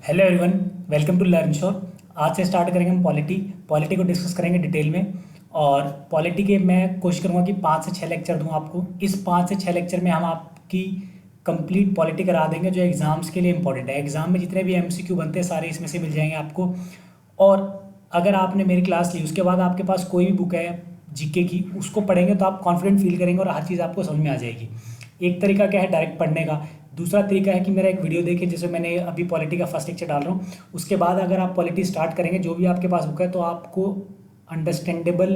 Hello everyone, welcome to learn shore. आज से start करेंगे हम पॉलिटी को डिस्कस करेंगे डिटेल में। और पॉलिटी के मैं कोशिश करूँगा कि 5 से 6 लेक्चर दूँ आपको। इस 5 से 6 लेक्चर में हम आपकी कंप्लीट पॉलिटी करा देंगे जो एग्ज़ाम्स के लिए इंपॉर्टेंट है। एग्ज़ाम में जितने भी एमसीक्यू बनते हैं सारे इसमें से मिल जाएंगे आपको। और अगर आपने मेरी क्लास ली उसके बाद आपके पास कोई भी बुक है जीके की, उसको पढ़ेंगे तो आप कॉन्फिडेंट फील करेंगे और हर चीज़ आपको समझ में आ जाएगी। एक तरीका क्या है डायरेक्ट पढ़ने का, दूसरा तरीका है कि मेरा एक वीडियो देखें जिसमें मैंने अभी पॉलिटी का फर्स्ट लेक्चर डाल रहा हूँ। उसके बाद अगर आप पॉलिटी स्टार्ट करेंगे जो भी आपके पास बुक है तो आपको अंडरस्टैंडेबल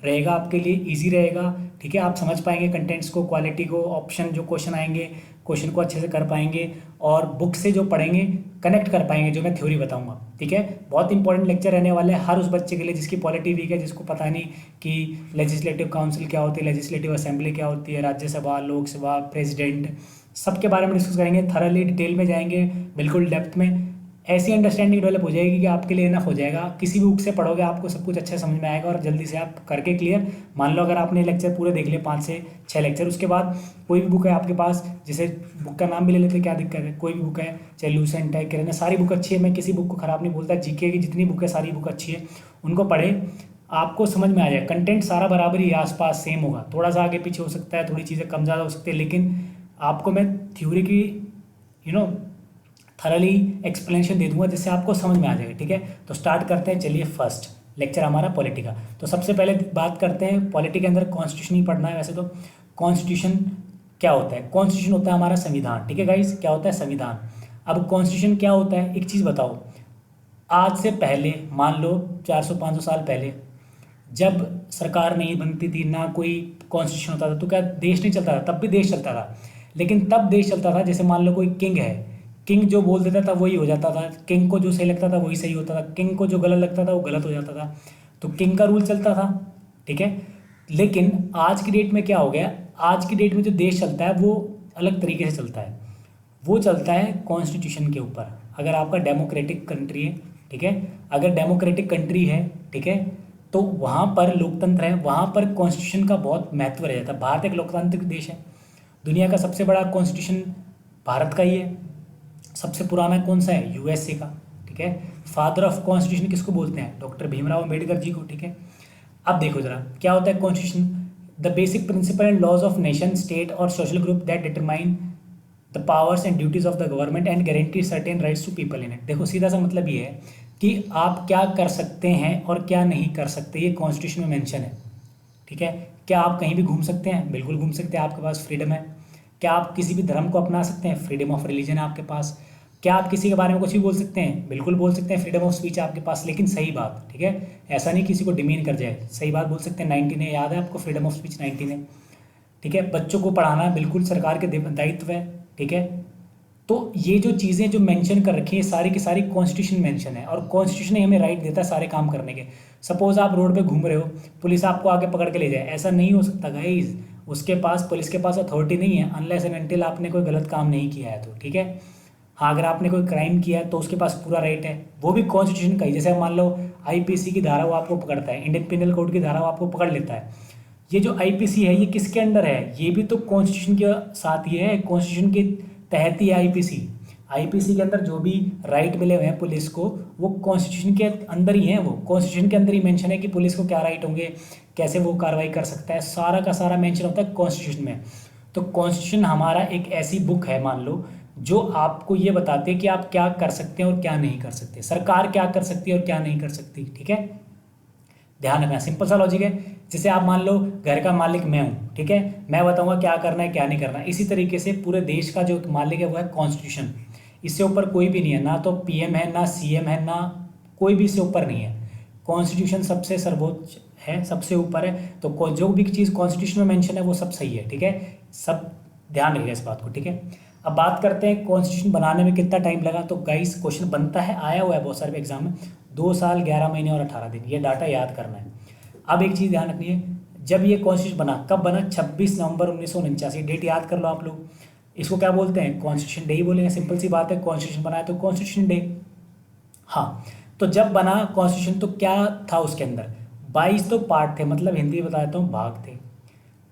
रहेगा, आपके लिए इजी रहेगा। ठीक है, आप समझ पाएंगे कंटेंट्स को, क्वालिटी को, ऑप्शन जो क्वेश्चन आएंगे क्वेश्चन को अच्छे से कर पाएंगे और बुक से जो पढ़ेंगे कनेक्ट कर पाएंगे जो मैं थ्योरी बताऊंगा। ठीक है, बहुत इंपॉर्टेंट लेक्चर रहने वाले हैं हर उस बच्चे के लिए जिसकी पॉलिटी वीक है, जिसको पता नहीं कि लेजिस्लेटिव काउंसिल क्या होती है, लेजिस्लेटिव असेंबली क्या होती है, राज्यसभा, लोकसभा, प्रेसिडेंट, सबके बारे में डिस्कस करेंगे। थरली डिटेल में जाएंगे, बिल्कुल डेप्थ में। ऐसी अंडरस्टैंडिंग डेवलप हो जाएगी कि आपके लिए इनफ हो जाएगा। किसी भी बुक से पढ़ोगे आपको सब कुछ अच्छे समझ में आएगा और जल्दी से आप करके क्लियर। मान लो अगर आपने लेक्चर पूरे देख लिए 5 से 6 लेक्चर, उसके बाद कोई भी बुक है आपके पास, जैसे बुक का नाम भी ले लेते, क्या दिक्कत है, कोई भी बुक है, चाहे लूसेंट है, किरण है, सारी बुक अच्छी है। मैं किसी बुक को खराब नहीं बोलता, जीके की जितनी बुक है सारी बुक अच्छी है, उनको पढ़े, आपको समझ में आ जाए। कंटेंट सारा बराबर ही आसपास सेम होगा, थोड़ा सा आगे पीछे हो सकता है, थोड़ी चीज़ें कम ज़्यादा हो सकती है, लेकिन आपको मैं थ्योरी की यू नो थरली एक्सप्लेनेशन दे दूंगा जिससे आपको समझ में आ जाएगा। ठीक है, तो स्टार्ट करते हैं। चलिए, फर्स्ट लेक्चर हमारा पॉलिटी का। तो सबसे पहले बात करते हैं पॉलिटी के अंदर कॉन्स्टिट्यूशन ही पढ़ना है वैसे तो। कॉन्स्टिट्यूशन क्या होता है? कॉन्स्टिट्यूशन होता है हमारा संविधान। ठीक है गाइस, क्या होता है? संविधान। अब कॉन्स्टिट्यूशन क्या होता है, एक चीज़ बताओ। आज से पहले मान लो 400-500 साल पहले जब सरकार नहीं बनती थी, ना कोई कॉन्स्टिट्यूशन होता था, तो क्या देश नहीं चलता था? तब भी देश चलता था, लेकिन तब देश चलता था जैसे मान लो कोई किंग है, किंग जो बोल देता था वही हो जाता था, किंग को जो सही लगता था वही सही होता था, किंग को जो गलत लगता था वो गलत हो जाता था। तो किंग का रूल चलता था। ठीक है, लेकिन आज की डेट में क्या हो गया, आज की डेट में जो देश चलता है वो अलग तरीके से चलता है। वो चलता है कॉन्स्टिट्यूशन के ऊपर। अगर आपका डेमोक्रेटिक कंट्री है, ठीक है, अगर डेमोक्रेटिक कंट्री है, ठीक है, तो वहाँ पर लोकतंत्र है, वहाँ पर कॉन्स्टिट्यूशन का बहुत महत्व रह जाता है। भारत एक लोकतांत्रिक देश है। दुनिया का सबसे बड़ा कॉन्स्टिट्यूशन भारत का ही है। सबसे पुराना कौन सा है? यूएसए का। ठीक है, फादर ऑफ कॉन्स्टिट्यूशन किसको बोलते हैं? डॉक्टर भीमराव अम्बेडकर जी को। ठीक है, अब देखो जरा क्या होता है constitution. The basic principle and laws of nation, state और social group that determine the powers and duties of the government and guarantee certain rights to people in it. देखो सीधा सा मतलब ये है कि आप क्या कर सकते हैं और क्या नहीं कर सकते, ये कॉन्स्टिट्यूशन में मेंशन है। ठीक है, क्या आप कहीं भी घूम सकते हैं? बिल्कुल घूम सकते हैं, आपके पास फ्रीडम है। क्या आप किसी भी धर्म को अपना सकते हैं? फ्रीडम ऑफ रिलीजन है आपके पास। क्या आप किसी के बारे में कुछ भी बोल सकते हैं? बिल्कुल बोल सकते हैं, फ्रीडम ऑफ स्पीच है आपके पास, लेकिन सही बात। ठीक है, ऐसा नहीं किसी को डिमीन कर जाए, सही बात बोल सकते हैं। 19 है, याद है आपको? फ्रीडम ऑफ स्पीच 19 है। ठीक है, बच्चों को पढ़ाना बिल्कुल सरकार के दायित्व है। ठीक है, तो ये जो चीज़ें जो मेंशन कर रखी है सारी की सारी कॉन्स्टिट्यूशन मेंशन है, और कॉन्स्टिट्यूशन ही हमें राइट देता है सारे काम करने के। सपोज आप रोड पे घूम रहे हो, पुलिस आपको आगे पकड़ के ले जाए, ऐसा नहीं हो सकता गाइज। उसके पास, पुलिस के पास अथॉरिटी नहीं है अनलेस एंड अनटिल आपने कोई गलत काम नहीं किया है तो। ठीक है, हाँ, अगर आपने कोई क्राइम किया है तो उसके पास पूरा राइट है, वो भी कॉन्स्टिट्यूशन का ही। जैसे मान लो आईपीसी की धारा वो आपको पकड़ता है, इंडियन पिनल कोड की धारा वो आपको पकड़ लेता है। ये जो आईपीसी है ये किसके अंडर है? ये भी तो कॉन्स्टिट्यूशन के साथ ही है, कॉन्स्टिट्यूशन के तहत ही आईपीसी। आईपीसी के अंदर जो भी राइट मिले हुए हैं पुलिस को वो कॉन्स्टिट्यूशन के अंदर ही है। वो कॉन्स्टिट्यूशन के अंदर ही मेंशन है कि पुलिस को क्या राइट होंगे, कैसे वो कार्रवाई कर सकता है, सारा का सारा मेंशन होता है कॉन्स्टिट्यूशन में। तो कॉन्स्टिट्यूशन हमारा एक ऐसी बुक है मान लो जो आपको ये बताते हैं कि आप क्या कर सकते हैं और क्या नहीं कर सकते, सरकार क्या कर सकती है और क्या नहीं कर सकती। ठीक है, ध्यान रखना, सिंपल सा लॉजिक है। जैसे आप मान लो घर का मालिक मैं हूँ, ठीक है, मैं बताऊंगा क्या करना है क्या नहीं करना। इसी तरीके से पूरे देश का जो मालिक है वो है कॉन्स्टिट्यूशन। इससे ऊपर कोई भी नहीं है, ना तो पीएम है, ना सीएम है, ना कोई भी इससे ऊपर नहीं है। कॉन्स्टिट्यूशन सबसे सर्वोच्च है, सबसे ऊपर है। तो जो भी चीज़ कॉन्स्टिट्यूशन में मेंशन है वो सब सही है। ठीक है, सब ध्यान रखिएगा इस बात को। ठीक है, अब बात करते हैं कॉन्स्टिट्यूशन बनाने में कितना टाइम लगा। तो गाइस क्वेश्चन बनता है, आया हुआ है बहुत सारे एग्जाम में, 2 साल 11 महीने और 18 दिन, ये डाटा याद करना है। अब एक चीज़ ध्यान रखनी है, जब ये कॉन्स्टिट्यूशन बना, कब बना? 26 नवंबर 1949। डेट याद कर लो आप लोग। इसको क्या बोलते हैं? कॉन्स्टिट्यूशन डे ही बोलेंगे, सिंपल सी बात है। कॉन्स्टिट्यूशन बनाया तो कॉन्स्टिट्यूशन डे। हाँ, तो जब बना कॉन्स्टिट्यूशन तो क्या था उसके अंदर? 22 तो पार्ट थे, मतलब हिंदी में बता देता हूँ, भाग थे।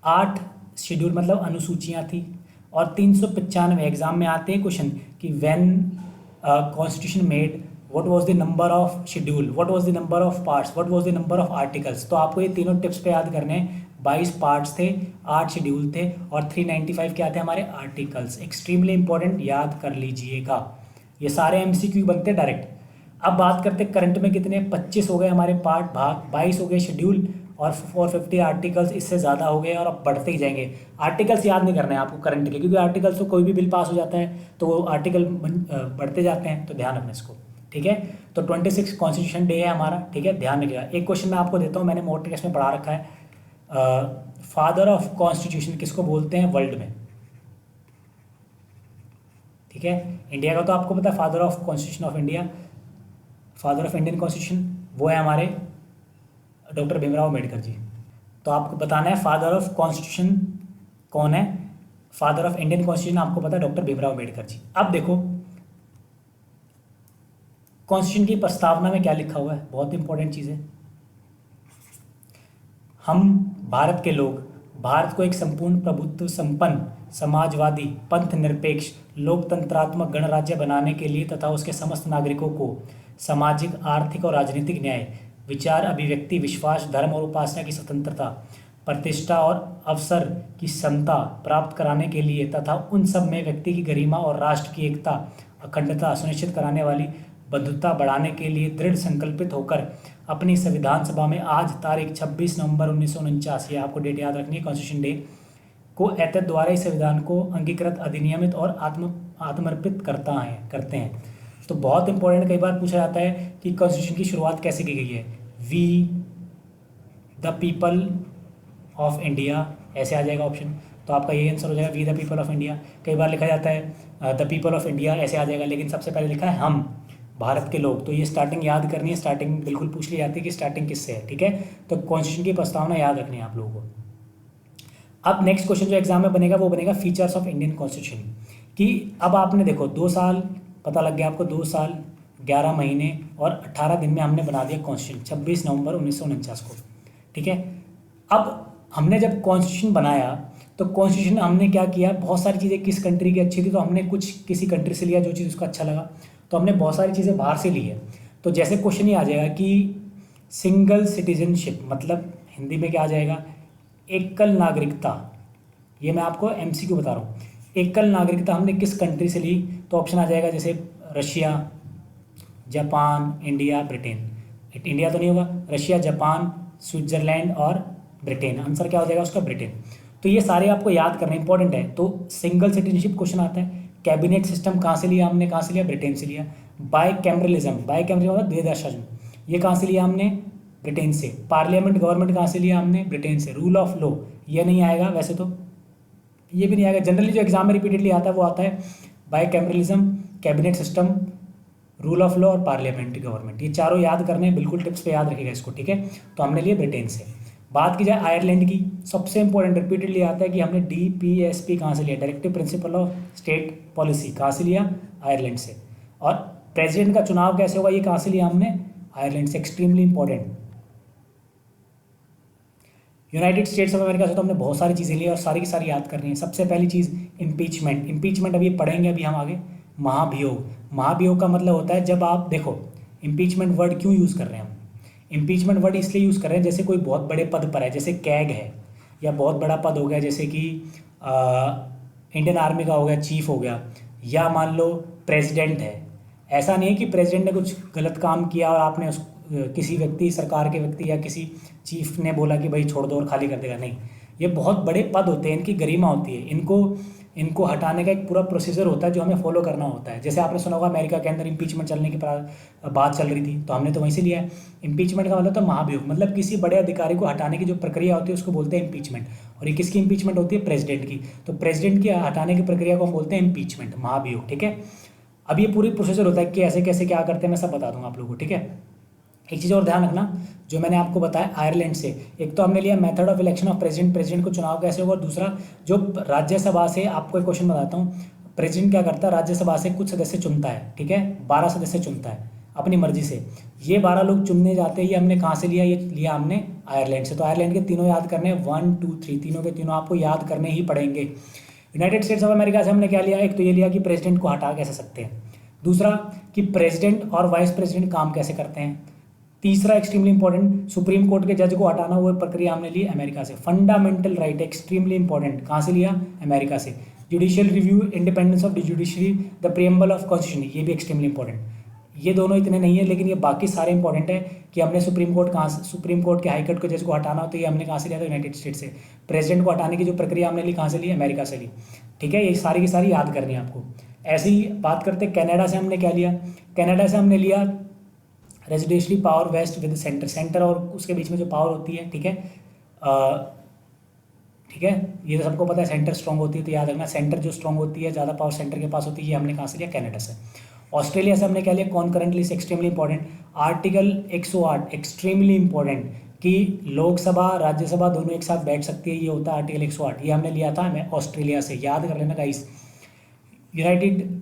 8 शेड्यूल मतलब अनुसूचियाँ थी, और 395 एग्जाम में आते हैं क्वेश्चन कि when constitution made, what was the number of schedule, what was the number of parts, what was the number of articles. तो आपको ये तीनों टिप्स पे याद करने हैं। 22 पार्ट्स थे, 8 शेड्यूल थे और 395 क्या थे हमारे आर्टिकल्स। एक्सट्रीमली इंपॉर्टेंट, याद कर लीजिएगा। ये सारे एमसीक्यू बनते हैं डायरेक्ट। अब बात करते हैं करंट में कितने, 25 हो गए हमारे पार्ट भाग, 22 हो गए शेड्यूल और 450 आर्टिकल्स, इससे ज़्यादा हो गए और अब बढ़ते ही जाएंगे। आर्टिकल्स याद नहीं करना है आपको करंट के, क्योंकि आर्टिकल्स तो कोई भी बिल पास हो जाता है तो वो आर्टिकल बढ़ते जाते हैं, तो ध्यान रखना इसको, ठीक है। तो 26 कॉन्स्टिट्यूशन डे है हमारा, ठीक है, ध्यान रखिएगा। एक क्वेश्चन मैं आपको देता हूँ, मैंने मोटर टेस्ट में पढ़ा रखा है, फादर ऑफ कॉन्स्टिट्यूशन किसको बोलते हैं वर्ल्ड में, ठीक है। इंडिया का तो आपको पता है, father of constitution of India, father of Indian constitution वो है हमारे डॉक्टर भीमराव अम्बेडकर जी। तो आपको बताना है फादर ऑफ कॉन्स्टिट्यूशन कौन है, फादर ऑफ इंडियन कॉन्स्टिट्यूशन आपको पता है डॉक्टर भीमराव अम्बेडकर जी। अब देखो कॉन्स्टिट्यूशन की प्रस्तावना में क्या लिखा हुआ है, बहुत इंपॉर्टेंट चीज़ है। हम भारत के लोग भारत को एक संपूर्ण प्रभुत्व संपन्न समाजवादी पंथ निरपेक्ष लोकतंत्रात्मक गणराज्य बनाने के लिए तथा उसके समस्त नागरिकों को सामाजिक आर्थिक और राजनीतिक न्याय, विचार अभिव्यक्ति विश्वास धर्म और उपासना की स्वतंत्रता, प्रतिष्ठा और अवसर की समता प्राप्त कराने के लिए तथा उन सब में व्यक्ति की गरिमा और राष्ट्र की एकता अखंडता सुनिश्चित कराने वाली बंधुता बढ़ाने के लिए दृढ़ संकल्पित होकर अपनी संविधान सभा में आज तारीख 26 नवंबर 1949, आपको डेट याद रखनी है, कॉन्स्टिट्यूशन डे को एतद द्वारा इस संविधान को अंगीकृत अधिनियमित और आत्मर्पित करते हैं। तो बहुत इंपॉर्टेंट, कई बार पूछा जाता है कि कॉन्स्टिट्यूशन की शुरुआत कैसे की गई है, we the people of India, ऐसे आ जाएगा ऑप्शन, तो आपका ये आंसर हो जाएगा we the people of India. कई बार लिखा जाता है द पीपल ऑफ इंडिया, ऐसे आ जाएगा, लेकिन सबसे पहले लिखा है हम भारत के लोग। तो ये स्टार्टिंग याद करनी है, स्टार्टिंग बिल्कुल पूछ ली जाती है कि स्टार्टिंग किससे है, ठीक है। तो कॉन्स्टिट्यूशन की प्रस्तावना याद रखनी है आप लोगों को। अब नेक्स्ट क्वेश्चन जो एग्जाम में बनेगा वो बनेगा फीचर्स ऑफ इंडियन कॉन्स्टिट्यूशन, कि अब आपने देखो 2 साल पता लग गया आपको, 2 साल 11 महीने और 18 दिन में हमने बना दिया कॉन्स्टिट्यूशन 26 नवंबर 1949 को, ठीक है। अब हमने जब कॉन्स्टिट्यूशन बनाया तो कॉन्स्टिट्यूशन हमने क्या किया, बहुत सारी चीज़ें किस कंट्री की अच्छी थी तो हमने कुछ किसी कंट्री से लिया जो चीज़ उसका अच्छा लगा, तो हमने बहुत सारी चीज़ें बाहर से ली है। तो जैसे क्वेश्चन ही आ जाएगा कि सिंगल सिटीजनशिप मतलब हिंदी में क्या आ जाएगा, एकल नागरिकता, ये मैं आपको एमसीक्यू बता रहा हूँ। एकल नागरिकता हमने किस कंट्री से ली, तो ऑप्शन आ जाएगा जैसे Russia, Japan, India, Britain. India तो नहीं होगा, रशिया, जापान, स्विट्जरलैंड और ब्रिटेन। आंसर क्या हो जाएगा उसका, ब्रिटेन। तो ये सारे आपको याद करना इंपॉर्टेंट है। तो सिंगल सिटीजनशिप क्वेश्चन आता है, कैबिनेट सिस्टम कहाँ से लिया हमने, कहाँ से लिया, ब्रिटेन से लिया। बाईकैमरलिज्म मतलब द्विधा शासन, ये कहाँ से लिया हमने, ब्रिटेन से। पार्लियामेंट गवर्नमेंट कहाँ से लिया हमने, ब्रिटेन से। रूल ऑफ लॉ ये नहीं आएगा, वैसे तो ये भी नहीं आएगा, जनरली जो एग्जाम में रिपीटेडली आता है वो आता है bicameralism, cabinet system, rule of law और पार्लियामेंट्री गवर्नमेंट। ये चारों याद करने हैं, बिल्कुल टिप्स पे याद रखिएगा इसको, ठीक है। तो हमने लिए ब्रिटेन से। बात की जाए आयरलैंड की, सबसे इंपॉर्टेंट रिपीटेडली आता है कि हमने DPSP कहाँ से लिया, directive principle of state policy, कहाँ से लिया, आयरलैंड से। और प्रेसिडेंट का चुनाव कैसे होगा, ये कहाँ से लिया हमने, आयरलैंड से। Extremely important. United states of America से तो हमने बहुत सारी चीज़ें ली और सारी की सारी याद करनी है। सबसे पहली चीज़ इम्पीचमेंट, इम्पीचमेंट अभी पढ़ेंगे अभी हम आगे। महाभियोग, महाभियोग का मतलब होता है जब आप देखो इम्पीचमेंट वर्ड क्यों यूज़ कर रहे हैं हम, इम्पीचमेंट वर्ड इसलिए यूज़ कर रहे हैं जैसे कोई बहुत बड़े पद पर है, जैसे कैग है, या बहुत बड़ा पद हो गया जैसे कि इंडियन आर्मी का हो गया चीफ हो गया, या मान लो प्रेसिडेंट है। ऐसा नहीं है कि प्रेसिडेंट ने कुछ गलत काम किया और आपने उस किसी व्यक्ति, सरकार के व्यक्ति या किसी चीफ ने बोला कि भाई छोड़ दो और खाली कर देगा, नहीं। ये बहुत बड़े पद होते हैं, इनकी गरिमा होती है, इनको हटाने का एक पूरा प्रोसीजर होता है जो हमें फॉलो करना होता है। जैसे आपने सुना होगा अमेरिका के अंदर इम्पीचमेंट चलने की बात चल रही थी, तो हमने तो वहीं से लिया है। इम्पीचमेंट का मतलब तो महाभियोग, मतलब किसी बड़े अधिकारी को हटाने की जो प्रक्रिया होती है उसको बोलते हैं इम्पीचमेंट। और ये किसकी इम्पीचमेंट होती है, प्रेसिडेंट की। तो प्रेसिडेंट की हटाने की प्रक्रिया को हम बोलते हैं इम्पीचमेंट, महाभियोग, ठीक है। अब ये पूरी प्रोसीजर होता है कि ऐसे कैसे क्या करते हैं, मैं सब बता दूंगा आप लोगों को, ठीक है। एक चीज़ और ध्यान रखना जो मैंने आपको बताया आयरलैंड से, एक तो हमने लिया method of election of president, president को चुनाव कैसे होगा, और दूसरा जो राज्यसभा से, आपको एक क्वेश्चन बताता हूँ, प्रेसिडेंट क्या करता है, राज्यसभा से कुछ सदस्य चुनता है, ठीक है, 12 सदस्य चुनता है अपनी मर्जी से। ये 12 लोग चुनने जाते हैं, ये हमने कहाँ से लिया, ये लिया हमने आयरलैंड से। तो आयरलैंड के तीनों याद करने, 1 2 3, तीनों के तीनों आपको याद करने ही पड़ेंगे। यूनाइटेड स्टेट्स ऑफ अमेरिका से हमने क्या लिया, एक तो ये लिया कि प्रेसिडेंट को हटा कैसे सकते हैं, दूसरा कि प्रेसिडेंट और वाइस प्रेसिडेंट काम कैसे करते हैं। तीसरा एक्सट्रीमली इंपॉर्टेंट, सुप्रीम कोर्ट के जज को हटाना, वो प्रक्रिया हमने ली अमेरिका से। फंडामेंटल राइट एक्सट्रीमली इंपॉर्टेंट, कहाँ से लिया, अमेरिका से। Judicial review, independence of the judiciary, the preamble of constitution, ये भी एक्सट्रीमली इंपॉर्टेंट। ये दोनों इतने नहीं है, लेकिन ये बाकी सारे इंपॉर्टेंट है कि हमने सुप्रीम कोर्ट कहाँ से, सुप्रीम कोर्ट के हाई कोर्ट के जज को हटाना हो तो ये हमने कहाँ से लिया था, यूनाइटेड स्टेट से। प्रेसिडेंट को हटाने की जो प्रक्रिया हमने ली कहाँ से ली, अमेरिका से ली। ठीक है, ये सारी की सारी याद करनी है आपको। ऐसे ही बात करते हैं कनाडा से हमने क्या लिया, कनाडा से हमने लिया residentially power vest with centre, centre और उसके बीच में जो पावर होती है। ठीक है, ठीक है, ये तो सबको पता है, सेंटर स्ट्रांग होती है, तो याद रखना सेंटर जो स्ट्रांग होती है, ज़्यादा पावर सेंटर के पास होती है। ये हमने कहाँ से लिया, कनाडा से। ऑस्ट्रेलिया से हमने क्या लिया, concurrently, extremely important. Article 108 extremely important कि लोकसभा राज्यसभा दोनों एक साथ बैठ सकती है, ये होता है आर्टिकल 108। ये हमने लिया था हमें ऑस्ट्रेलिया से, याद कर लेना गाइस। यूनाइटेड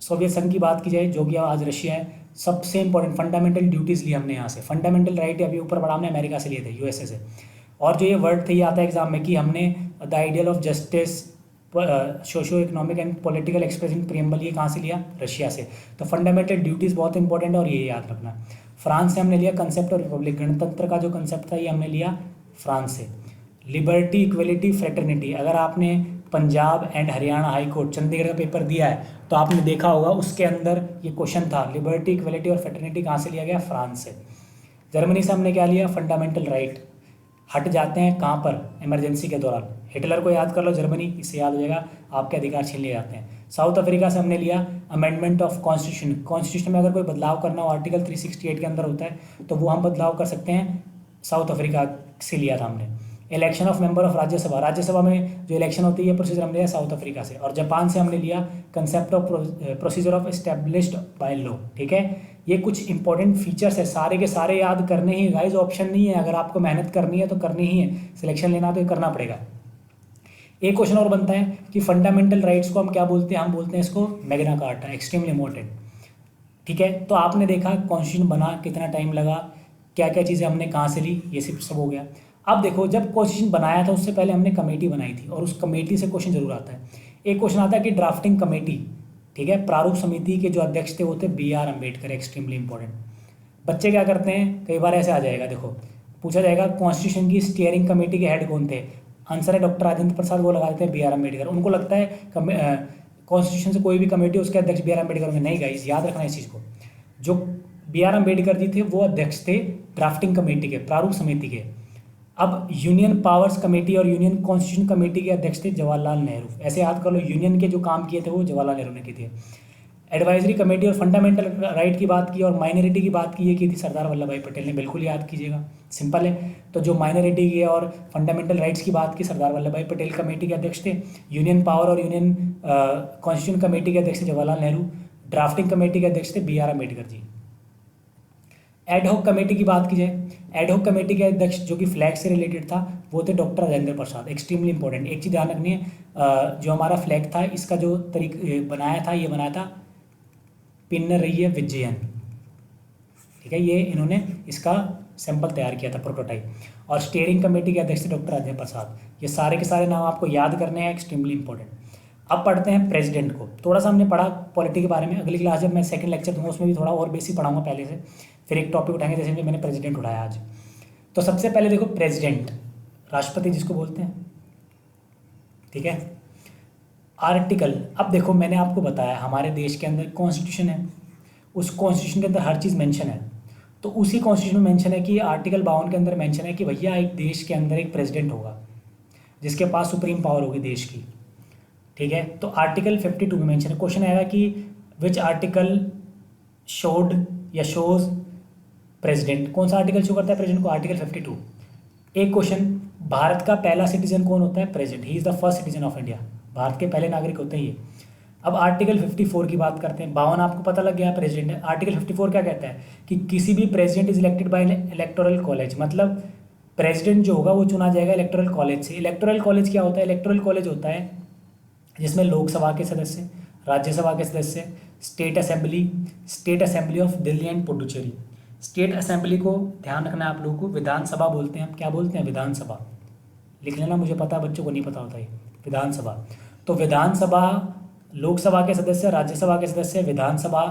सोवियत संघ की बात की जाए, जो कि आज रशिया है, सबसे इंपॉर्टेंट फंडामेंटल ड्यूटीज़ ली हमने यहाँ से। फंडामेंटल राइट अभी ऊपर पढ़ा हमने अमेरिका से लिए थे, यूएसए से। और जो ये वर्ड थे, ये आता है एग्जाम में कि हमने the ideal of justice, socio economic and political expression preamble, ये कहाँ से लिया, रशिया से। तो फंडामेंटल ड्यूटीज़ बहुत इंपॉर्टेंट है और ये याद रखना। फ्रांस से हमने लिया कंसेप्ट ऑफ रिपब्लिक, गणतंत्र का जो कंसेप्ट था ये हमने लिया फ्रांस से। लिबर्टी, इक्वलिटी, फ्रेटर्निटी, अगर आपने Punjab and Haryana high court Chandigarh का पेपर दिया है तो आपने देखा होगा उसके अंदर ये क्वेश्चन था, लिबर्टी, इक्वलिटी और फ्रेटर्निटी कहाँ से लिया गया, फ्रांस से। जर्मनी से हमने क्या लिया, फंडामेंटल राइट। हट जाते हैं कहाँ पर, इमरजेंसी के दौरान। हिटलर को याद कर लो, जर्मनी, इससे याद हो जाएगा, आपके अधिकार छीन लिए जाते हैं। साउथ अफ्रीका से हमने लिया अमेंडमेंट ऑफ कॉन्स्टिट्यूशन, कॉन्स्टिट्यूशन में अगर कोई बदलाव करना हो आर्टिकल 368 के अंदर होता है तो वो हम बदलाव कर सकते हैं, साउथ अफ्रीका से लिया था हमने। Election of member of Rajya Sabha, Rajya Sabha में जो इलेक्शन होती है प्रोसीजर हमने लिया साउथ अफ्रीका से। और जापान से हमने लिया concept of procedure of established by law. ठीक है, ये कुछ इंपॉर्टेंट फीचर्स है, सारे के सारे याद करने ही गाइस, ऑप्शन नहीं है। अगर आपको मेहनत करनी है तो करनी ही है, सिलेक्शन लेना तो ये करना पड़ेगा। एक क्वेश्चन और बनता है कि फंडामेंटल राइट्स को हम क्या बोलते हैं, हम बोलते हैं इसको मैग्ना कार्टा, एक्सट्रीमली इंपॉर्टेंट। ठीक है, तो आपने देखा कॉन्स्टिट्यूशन बना, कितना टाइम लगा, क्या क्या चीज़ें हमने कहाँ से ली, ये सब हो गया। अब देखो, जब कॉन्स्टिट्यूशन बनाया था उससे पहले हमने कमेटी बनाई थी और उस कमेटी से क्वेश्चन जरूर आता है। एक क्वेश्चन आता है कि ड्राफ्टिंग कमेटी, ठीक है, प्रारूप समिति के जो अध्यक्ष थे वो थे BR अम्बेडकर, एक्सट्रीमली इंपॉर्टेंट। बच्चे क्या करते हैं, कई बार ऐसे आ जाएगा, देखो पूछा जाएगा कॉन्स्टिट्यूशन की स्टीयरिंग कमेटी के हेड कौन थे, आंसर है डॉक्टर राजेंद्र प्रसाद, वो लगा देते हैं BR अम्बेडकर। उनको लगता है कॉन्स्टिट्यूशन से कोई भी कमेटी उसके अध्यक्ष BR अम्बेडकर होंगे, नहीं गाइस, याद रखना इस चीज़ को। जो BR अम्बेडकर जी थे वो अध्यक्ष थे ड्राफ्टिंग कमेटी के, प्रारूप समिति के। अब यूनियन पावर्स कमेटी और यूनियन कॉन्स्टिट्यूशन कमेटी के अध्यक्ष थे जवाहरलाल नेहरू। ऐसे याद कर लो, यूनियन के जो काम किए थे वो जवाहरलाल नेहरू ने किए थे। एडवाइजरी कमेटी और फंडामेंटल राइट की बात की और माइनॉरिटी की बात की, ये की थी सरदार वल्लभ भाई पटेल ने, बिल्कुल याद कीजिएगा, सिंपल है। तो जो माइनॉरिटी की और फंडामेंटल राइट्स की बात की, सरदार वल्लभ भाई पटेल कमेटी के अध्यक्ष थे। यूनियन पावर और यूनियन कॉन्स्टिट्यूशन कमेटी के अध्यक्ष थे जवाहरलाल नेहरू। ड्राफ्टिंग कमेटी के अध्यक्ष थे BR Ambedkar ji. Ad hoc committee की बात की जाए, एडहॉक कमेटी के अध्यक्ष जो कि फ्लैग से रिलेटेड था वो थे doctor Rajendra Prasad, extremely important. एक चीज़ ध्यान रखनी है, जो हमारा फ्लैग था इसका जो बनाया था, ये बनाया था पिनरय्य विजयन। ठीक है, ये इन्होंने इसका सैंपल तैयार किया था, प्रोटोटाइप। और स्टीयरिंग कमेटी के अध्यक्ष थे डॉक्टर राजेंद्र प्रसाद। ये सारे के सारे नाम आपको याद करने हैं, एक्सट्रीमली इंपॉर्टेंट। अब पढ़ते हैं प्रेसिडेंट को। थोड़ा सा हमने पढ़ा पॉलिटी के बारे में, अगली क्लास जब मैं सेकंड लेक्चर दूंगा उसमें भी थोड़ा और बेसिक पढ़ाऊंगा पहले से, फिर एक टॉपिक उठाएंगे जैसे कि मैंने प्रेसिडेंट उठाया आज। तो सबसे पहले देखो प्रेसिडेंट, राष्ट्रपति जिसको बोलते हैं। ठीक है, आर्टिकल, अब देखो मैंने आपको बताया हमारे देश के अंदर कॉन्स्टिट्यूशन है, उस कॉन्स्टिट्यूशन के अंदर हर चीज़ मेंशन है। तो उसी कॉन्स्टिट्यूशन में मेंशन है कि आर्टिकल 52 के अंदर मेंशन है कि भैया एक देश के अंदर एक प्रेसिडेंट होगा जिसके पास सुप्रीम पावर होगी देश की। ठीक है, तो आर्टिकल 52 में मेंशन है। क्वेश्चन आएगा कि विच आर्टिकल शोड या शोज प्रेसिडेंट, कौन सा आर्टिकल शो करता है प्रेसिडेंट को, आर्टिकल 52। एक क्वेश्चन, भारत का पहला सिटीजन कौन होता है, president, he is the first citizen of India, Bharat के पहले नागरिक होते हैं ये। अब आर्टिकल 54 की बात करते हैं, 52 आपको पता लग गया प्रेसिडेंट है। आर्टिकल 54 क्या कहता है कि किसी भी president is elected by electoral college, मतलब प्रेसिडेंट जो होगा वो चुना जाएगा इलेक्टोरल कॉलेज से। इलेक्टोरल कॉलेज क्या होता है, इलेक्टोरल कॉलेज होता है जिसमें लोकसभा के सदस्य, राज्यसभा के सदस्य, state assembly of Delhi and Puducherry. State assembly को ध्यान रखना है आप लोगों को, विधानसभा बोलते हैं, हम क्या बोलते हैं, विधानसभा, लिख लेना, मुझे पता है बच्चों को नहीं पता होता है, विधानसभा। तो विधानसभा लोकसभा के सदस्य, राज्यसभा के सदस्य, विधानसभा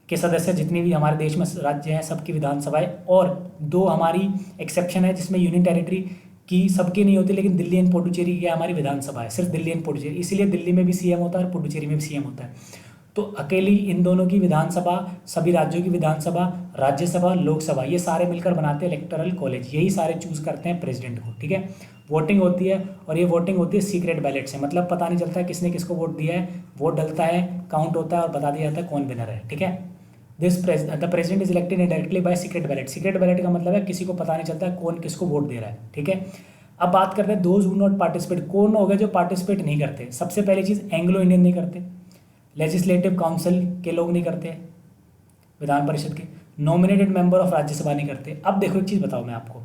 के सदस्य, जितनी भी हमारे देश में राज्य हैं सबकी विधानसभाएं, और दो हमारी एक्सेप्शन है जिसमें यूनियन टेरिटरी की सबकी नहीं होती, लेकिन दिल्ली एंड पुडुचेरी की हमारी विधानसभा है, सिर्फ दिल्ली एंड पुडुचेरी, इसीलिए दिल्ली में भी सीएम होता है और पुडुचेरी में भी सीएम होता है। तो अकेली इन दोनों की विधानसभा, सभी राज्यों की विधानसभा, राज्यसभा, लोकसभा, ये सारे मिलकर बनाते हैं इलेक्टोरल कॉलेज, यही सारे चूज करते हैं प्रेसिडेंट को। ठीक है, वोटिंग होती है और ये वोटिंग होती है सीक्रेट बैलेट से, मतलब पता नहीं चलता है किसने किसको वोट दिया है, वोट डलता है, काउंट होता है और बता दिया जाता है कौन विनर है। ठीक है, the president is elected indirectly bye secret ballot. Secret ballot का मतलब है किसी को पता नहीं चलता है कौन किसको वोट दे रहा है। ठीक है, अब बात करते हैं दोज हु नॉट पार्टिसिपेट, कौन हो गए जो पार्टिसिपेट नहीं करते। सबसे पहली चीज़, एंग्लो इंडियन नहीं करते, लेजिस्लेटिव काउंसिल के लोग नहीं करते, विधान परिषद के, नॉमिनेटेड मेंबर ऑफ राज्यसभा नहीं करते। अब देखो एक चीज़ बताओ मैं आपको,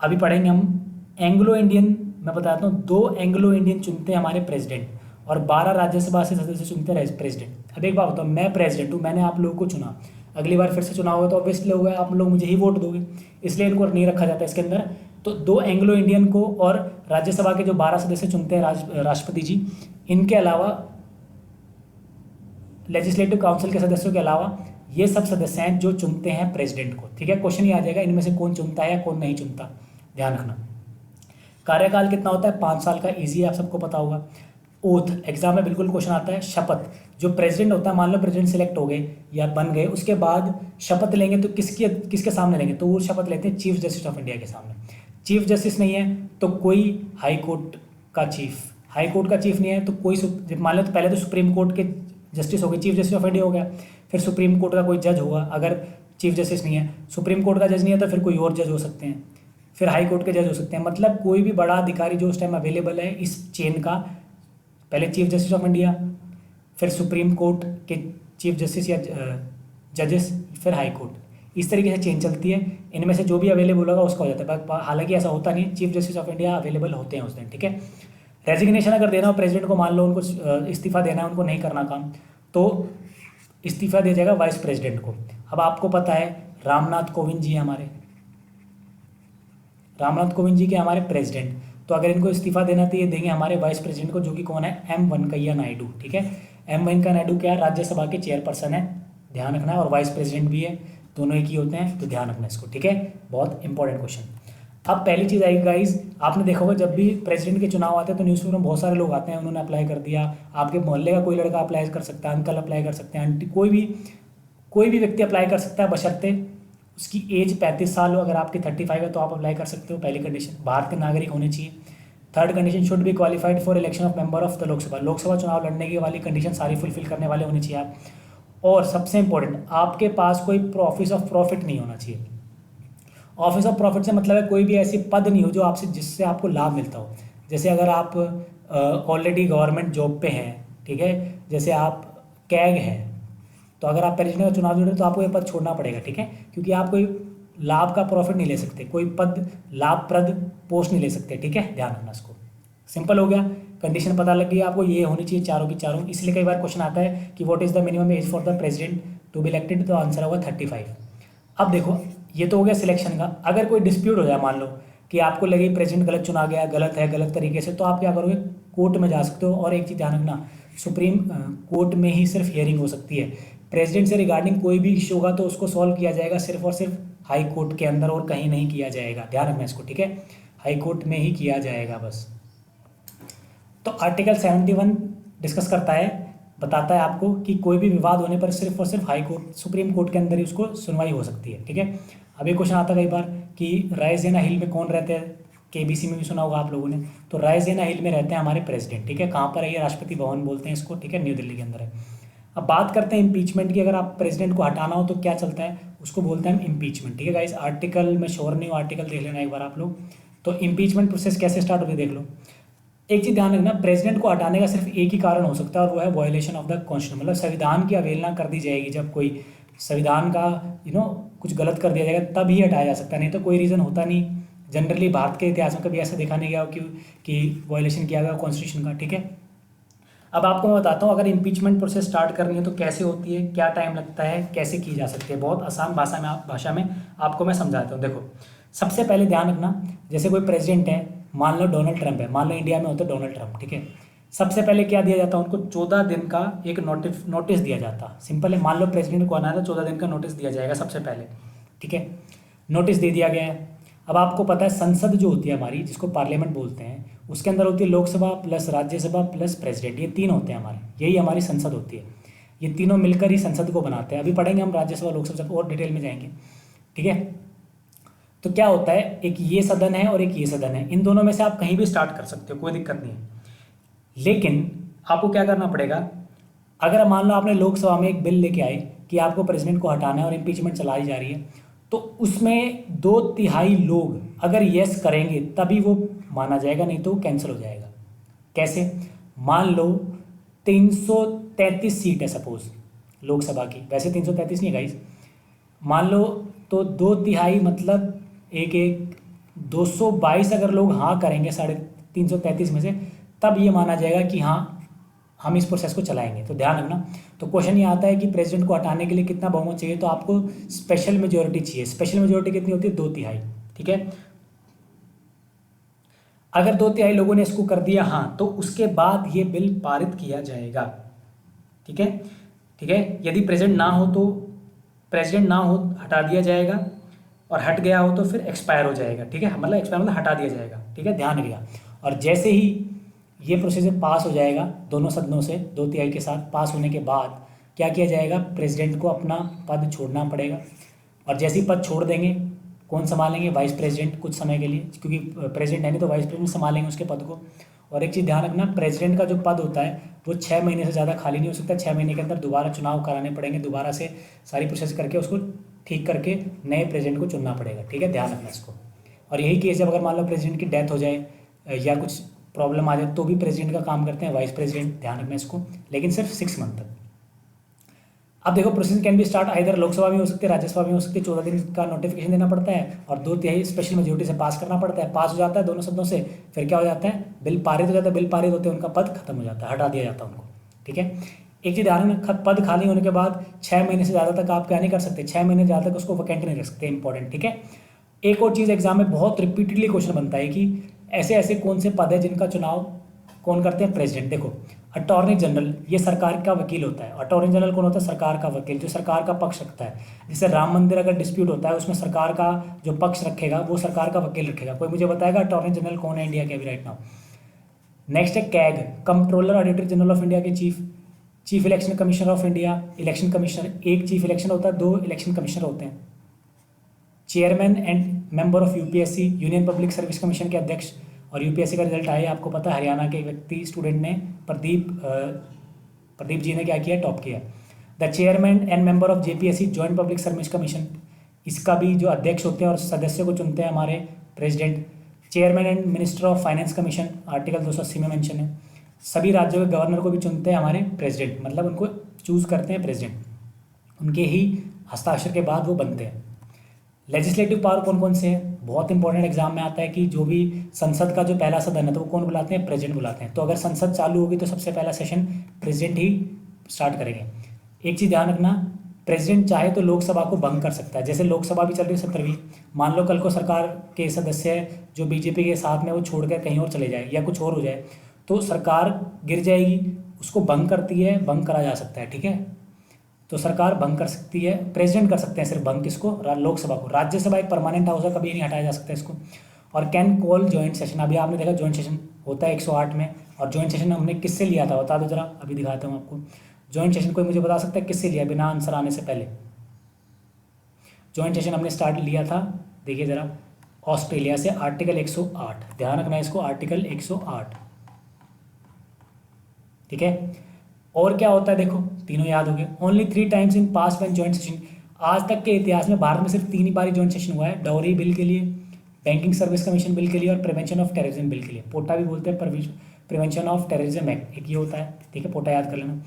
अभी पढ़ेंगे हम एंग्लो इंडियन, मैं बताता हूँ, 2 एंग्लो इंडियन चुनते हैं हमारे प्रेसिडेंट और 12 राज्यसभा से सदस्य चुनते हैं प्रेसिडेंट। अब एक बात बताओ, मैं प्रेसिडेंट हूँ, मैंने आप लोगों को चुना, अगली बार फिर से चुनाव होगा तो ऑब्वियसली होगा आप लोग मुझे ही वोट दोगे, इसलिए इनको नहीं रखा जाता इसके अंदर। तो 2 एंग्लो इंडियन को और राज्यसभा के जो 12 सदस्य चुनते हैं राष्ट्रपति जी, इनके अलावा लेजिस्लेटिव काउंसिल के सदस्यों के अलावा ये सब सदस्य हैं जो चुनते हैं प्रेसिडेंट को। ठीक है, क्वेश्चन ही आ जाएगा इनमें से कौन चुनता है या कौन नहीं चुनता, ध्यान रखना। कार्यकाल कितना होता है, 5 साल का, इजी है, आप सबको पता होगा। ओथ, एग्जाम में बिल्कुल क्वेश्चन आता है। शपथ, जो प्रेसिडेंट होता है, मान लो प्रेसिडेंट सिलेक्ट हो गए या बन गए, उसके बाद शपथ लेंगे तो किसके सामने लेंगे, तो वो शपथ लेते हैं चीफ जस्टिस ऑफ इंडिया के सामने। चीफ जस्टिस नहीं है तो कोई हाई कोर्ट का चीफ, हाई कोर्ट का चीफ नहीं है तो कोई, मान लो तो पहले तो सुप्रीम कोर्ट के जस्टिस हो गए, चीफ जस्टिस ऑफ इंडिया हो गया, फिर सुप्रीम कोर्ट का कोई जज होगा, अगर चीफ जस्टिस नहीं है, सुप्रीम कोर्ट का जज नहीं है तो फिर कोई और जज हो सकते हैं, फिर हाई कोर्ट के जज हो सकते हैं। मतलब कोई भी बड़ा अधिकारी जो उस टाइम अवेलेबल है इस चेन का, पहले चीफ जस्टिस ऑफ इंडिया, फिर सुप्रीम कोर्ट के चीफ जस्टिस या जजेस, फिर हाई कोर्ट, इस तरीके से चेन चलती है। इनमें से जो भी अवेलेबल होगा उसका हो जाता है, हालांकि ऐसा होता नहीं, chief justice of India available होते हैं उस दिन। ठीक है, रेजिग्नेशन अगर देना हो प्रेसिडेंट को, मान लो उनको इस्तीफा देना है, उनको नहीं करना काम, तो इस्तीफा दिया जाएगा वाइस प्रेसिडेंट को। अब आपको पता है रामनाथ कोविंद जी हमारे, रामनाथ कोविंद जी के हमारे प्रेसिडेंट, तो अगर इनको इस्तीफा देना तो ये देंगे हमारे वाइस प्रेसिडेंट को, जो कि कौन है, एम वेंकैया नायडू। ठीक है, एम वेंकैया नायडू क्या है, राज्यसभा के चेयरपर्सन है, ध्यान रखना है, और वाइस प्रेसिडेंट भी है, दोनों एक ही होते हैं, तो ध्यान रखना इसको। ठीक है, बहुत इंपॉर्टेंट क्वेश्चन। अब पहली चीज़ आएगी गाइज, आपने देखा होगा जब भी प्रेसिडेंट के चुनाव आते हैं तो न्यूज़पेपर में बहुत सारे लोग आते हैं, उन्होंने अप्लाई कर दिया, आपके मोहल्ले का कोई लड़का अप्लाई कर सकता है, अंकल अप्लाई कर सकते हैं, आंटी, कोई भी व्यक्ति अप्लाई कर सकता है, बशर्ते उसकी एज 35 साल हो। अगर आपकी 35 है तो आप अप्लाई कर सकते हो, पहली कंडीशन। भारत के नागरिक होने चाहिए। Third condition, should be qualified for election of member of the Lok Sabha, Lok Sabha चुनाव लड़ने की वाली कंडीशन सारी फुलफिल करने वाले होने चाहिए आप। और सबसे इंपॉर्टेंट, आपके पास कोई ऑफिस ऑफ प्रॉफिट नहीं होना चाहिए। ऑफिस ऑफ प्रॉफिट से मतलब है कोई भी ऐसी पद नहीं हो जो आपसे, जिससे आपको लाभ मिलता हो। जैसे अगर आप ऑलरेडी गवर्नमेंट जॉब पे हैं, ठीक है, जैसे आप कैग हैं, तो अगर आप प्रेसिडेंट का चुनाव लड़ रहे हो तो आपको ये पद छोड़ना पड़ेगा। ठीक है, क्योंकि आप कोई लाभ का प्रॉफिट नहीं ले सकते, कोई पद लाभप्रद पोस्ट नहीं ले सकते। ठीक है, ध्यान रखना इसको। सिंपल हो गया, कंडीशन पता लग गई आपको, ये होनी चाहिए चारों की चारों। इसलिए कई बार क्वेश्चन आता है कि what is the minimum age for the president to be elected, तो आंसर होगा 35। अब देखो, ये तो हो गया सिलेक्शन का। अगर कोई डिस्प्यूट हो जाए, मान लो कि आपको लगे प्रेसिडेंट गलत चुना गया, गलत है, गलत तरीके से, तो आप क्या करोगे, कोर्ट में जा सकते हो। और एक चीज़ ध्यान रखना, सुप्रीम कोर्ट में ही सिर्फ हियरिंग हो सकती है। प्रेसिडेंट से रिगार्डिंग कोई भी इशू होगा तो उसको सॉल्व किया जाएगा सिर्फ और सिर्फ हाई कोर्ट के अंदर, और कहीं नहीं किया जाएगा, ध्यान रखना इसको। ठीक है, हाई कोर्ट में ही किया जाएगा बस। तो आर्टिकल 71 डिस्कस करता है, बताता है आपको कि कोई भी विवाद होने पर सिर्फ और सिर्फ हाई कोर्ट, सुप्रीम कोर्ट के अंदर ही उसको सुनवाई हो सकती है। ठीक है, अब एक क्वेश्चन आता है कई बार कि रायसेना हिल में कौन रहते हैं, केबीसी में भी सुना होगा आप लोगों ने। तो रायसेना हिल में रहते हैं हमारे प्रेसिडेंट। ठीक है, कहाँ पर है ये, राष्ट्रपति भवन बोलते हैं इसको। ठीक है, न्यू दिल्ली के अंदर है। अब बात करते हैं इम्पीचमेंट की। अगर आप प्रेसिडेंट को हटाना हो तो क्या चलता है, उसको बोलते हैं इम्पीचमेंट। ठीक है गाइस, आर्टिकल में श्योर नहीं हूँ, आर्टिकल देख लेना एक बार आप लोग। तो इम्पीचमेंट प्रोसेस कैसे स्टार्ट होती है देख लो। एक चीज़ ध्यान रखना, प्रेसिडेंट को हटाने का सिर्फ एक ही कारण हो सकता है, और वो है वायलेशन ऑफ द कॉन्स्टिट्यूशन, मतलब संविधान की अवहेलना कर दी जाएगी। जब कोई संविधान का कुछ गलत कर दिया जाएगा तब ही हटाया जा सकता है, नहीं तो कोई रीज़न होता नहीं। जनरली भारत के इतिहास में कभी ऐसा देखा नहीं गया हो कि वायलेशन किया गया कॉन्स्टिट्यूशन का। ठीक है, अब आपको मैं बताता हूँ, अगर इम्पीचमेंट प्रोसेस स्टार्ट करनी है तो कैसे होती है, क्या टाइम लगता है, कैसे की जा सकती है। बहुत आसान भाषा में आपको मैं समझाता हूँ। देखो, सबसे पहले ध्यान रखना, जैसे कोई प्रेसिडेंट है, मान लो डोनाल्ड ट्रंप है, मान लो इंडिया में होता है डोनाल्ड ट्रंप। ठीक है, सबसे पहले क्या दिया जाता है उनको, 14 दिन का एक नोटिस दिया जाता। सिंपल है, मान लो प्रेसिडेंट को आना है तो 14 दिन का नोटिस दिया जाएगा सबसे पहले, ठीक है। नोटिस दे दिया गया है। अब आपको पता है संसद जो होती है हमारी, जिसको पार्लियामेंट बोलते हैं, उसके अंदर होती है Lok Sabha plus Rajya Sabha plus president, ये तीन होते हैं हमारे, यही हमारी संसद होती है। ये तीनों मिलकर ही संसद को बनाते हैं। अभी पढ़ेंगे हम राज्यसभा लोकसभा, सब और डिटेल में जाएंगे, ठीक है। तो क्या होता है, एक ये सदन है और एक ये सदन है, इन दोनों में से आप कहीं भी स्टार्ट कर सकते हो, कोई दिक्कत नहीं है। लेकिन आपको क्या करना पड़ेगा, अगर मान लो आपने लोकसभा में एक बिल लेके आए कि आपको प्रेसिडेंट को हटाना है और इम्पीचमेंट चलाई जा रही है, तो उसमें 2/3 लोग अगर यस करेंगे तभी वो माना जाएगा, नहीं तो वो कैंसिल हो जाएगा। कैसे, मान लो 333 सीट है सपोज लोकसभा की, वैसे 333 नहीं है गाइस, मान लो, तो 2/3 मतलब एक एक 222 अगर लोग हाँ करेंगे 333 में से, तब ये माना जाएगा कि हाँ हम इस प्रोसेस को चलाएंगे। तो ध्यान रखना। तो क्वेश्चन ये आता है कि प्रेसिडेंट को हटाने के लिए कितना बहुमत चाहिए, तो आपको स्पेशल मेजोरिटी चाहिए। स्पेशल मेजोरिटी कितनी होती है, 2/3, ठीक है। अगर 2/3 लोगों ने इसको कर दिया हाँ, तो उसके बाद ये बिल पारित किया जाएगा, ठीक है, ठीक है। यदि प्रेसिडेंट ना हो तो हटा दिया जाएगा, और हट गया हो तो फिर एक्सपायर हो जाएगा, ठीक है। मतलब एक्सपायर मतलब हटा दिया जाएगा, ठीक है, ध्यान रखिएगा। और जैसे ही ये प्रोसीजर पास हो जाएगा दोनों सदनों से 2/3 के साथ पास होने के बाद क्या किया जाएगा, प्रेसिडेंट को अपना पद छोड़ना पड़ेगा। और जैसे ही पद छोड़ देंगे, कौन संभालेंगे, वाइस प्रेसिडेंट कुछ समय के लिए, क्योंकि प्रेसिडेंट है नहीं तो वाइस प्रेसिडेंट संभालेंगे उसके पद को। और एक चीज़ ध्यान रखना, प्रेसिडेंट का जो पद होता है वो 6 महीने से ज़्यादा खाली नहीं हो सकता। 6 महीने के अंदर दोबारा चुनाव कराने पड़ेंगे, दोबारा से सारी प्रोसेस करके उसको ठीक करके नए प्रेसिडेंट को चुनना पड़ेगा, ठीक है, ध्यान रखना इसको। और यही केस जब अगर मान लो प्रेसिडेंट की डेथ हो जाए या कुछ प्रॉब्लम आ जाए तो भी प्रेसिडेंट का काम करते हैं वाइस प्रेसिडेंट, ध्यान रखना इसको, लेकिन सिर्फ 6 मंथ तक। अब देखो, process can be start either Lok Sabha में हो सकती है, राज्यसभा में हो सकती है। 14 दिन का नोटिफिकेशन देना पड़ता है और 2/3 स्पेशल मेजोरिटी से पास करना पड़ता है। पास हो जाता है दोनों सदनों से, फिर क्या हो जाता है, बिल पारित हो जाता है। बिल पारित होते हैं उनका पद खत्म हो जाता है, हटा दिया जाता है उनको, ठीक है। एक चीज़ ध्यान रखना, पद खाली होने के बाद 6 महीने से ज़्यादा तक आप क्या नहीं कर सकते, 6 महीने ज़्यादा तक उसको वैकेंट नहीं रख सकते, इंपॉर्टेंट, ठीक है। एक और चीज़ एग्जाम में बहुत रिपीटेडली क्वेश्चन बनता है कि ऐसे ऐसे कौन से पद है जिनका चुनाव कौन करते हैं, प्रेसिडेंट। देखो, अटॉर्नी जनरल ये सरकार का वकील होता है। अटॉर्नी जनरल कौन होता है, सरकार का वकील, जो सरकार का पक्ष रखता है। जैसे राम मंदिर अगर डिस्प्यूट होता है, उसमें सरकार का जो पक्ष रखेगा वो सरकार का वकील रखेगा। कोई मुझे बताएगा अटॉर्नी जनरल कौन है इंडिया के अभी राइट नाउ। नेक्स्ट है CAG, controller auditor general of India के chief election commissioner of India, election commissioner. एक चीफ इलेक्शन होता है, 2 इलेक्शन कमिश्नर होते हैं। Chairman and member of UPSC, union public service commission के अध्यक्ष। और यूपीएससी का रिजल्ट आया, आपको पता है, हरियाणा के व्यक्ति स्टूडेंट ने प्रदीप जी ने क्या किया, टॉप किया। The chairman and member of JPSC, joint public service commission, इसका भी जो अध्यक्ष होते हैं और सदस्य को चुनते हैं हमारे president. Chairman and minister of finance commission, article 280 में मेंशन है। सभी राज्यों के गवर्नर को भी चुनते हैं हमारे प्रेसिडेंट, मतलब उनको चूज करते हैं प्रेसिडेंट, उनके ही हस्ताक्षर के बाद वो बनते हैं। लेजिस्लेटिव पावर कौन कौन से हैं, बहुत इंपॉर्टेंट एग्जाम में आता है कि जो भी संसद का जो पहला सदन है तो वो कौन बुलाते हैं, प्रेसिडेंट बुलाते हैं। तो अगर संसद चालू होगी तो सबसे पहला सेशन प्रेसिडेंट ही स्टार्ट करेंगे। एक चीज़ ध्यान रखना, प्रेसिडेंट चाहे तो लोकसभा को भंग कर सकता है। जैसे लोकसभा भी चल रही है 17वीं, मान लो कल को सरकार के सदस्य जो बीजेपी के साथ में वो छोड़कर कहीं और चले जाए या कुछ और हो जाए तो सरकार गिर जाएगी, उसको भंग करती है, भंग करा जा सकता है, ठीक है। तो सरकार भंग कर सकती है, प्रेसिडेंट कर सकते हैं सिर्फ भंग, किसको, लोकसभा को। राज्यसभा एक परमानेंट हाउस है, कभी नहीं हटाया जा सकता इसको। और कैन कॉल ज्वाइंट सेशन, अभी आपने देखा ज्वाइंट सेशन होता है 108 में। और ज्वाइंट सेशन हमने किससे लिया था बता दो जरा, अभी दिखाता हूँ आपको। ज्वाइंट सेशन कोई मुझे बता सकता है किससे लिया, बिना आंसर आने से पहले। ज्वाइंट सेशन हमने स्टार्ट लिया था, देखिए जरा, ऑस्ट्रेलिया से, आर्टिकल 108, ध्यान रखना इसको, आर्टिकल 108, ठीक है। और क्या होता है देखो, तीनों याद हो गए। Only 3 times in past when joint session, आज तक के इतिहास में भारत में सिर्फ 3 ही बार जॉइंट सेशन हुआ है, डॉवरी बिल के लिए, बैंकिंग सर्विस कमीशन बिल के लिए और प्रिवेंशन ऑफ टेररिज्म बिल के लिए। पोटा भी बोलते हैं, प्रिवेंशन ऑफ टेररिज्म एक्ट, एक ये होता है, ठीक है, पोटा याद कर लेना।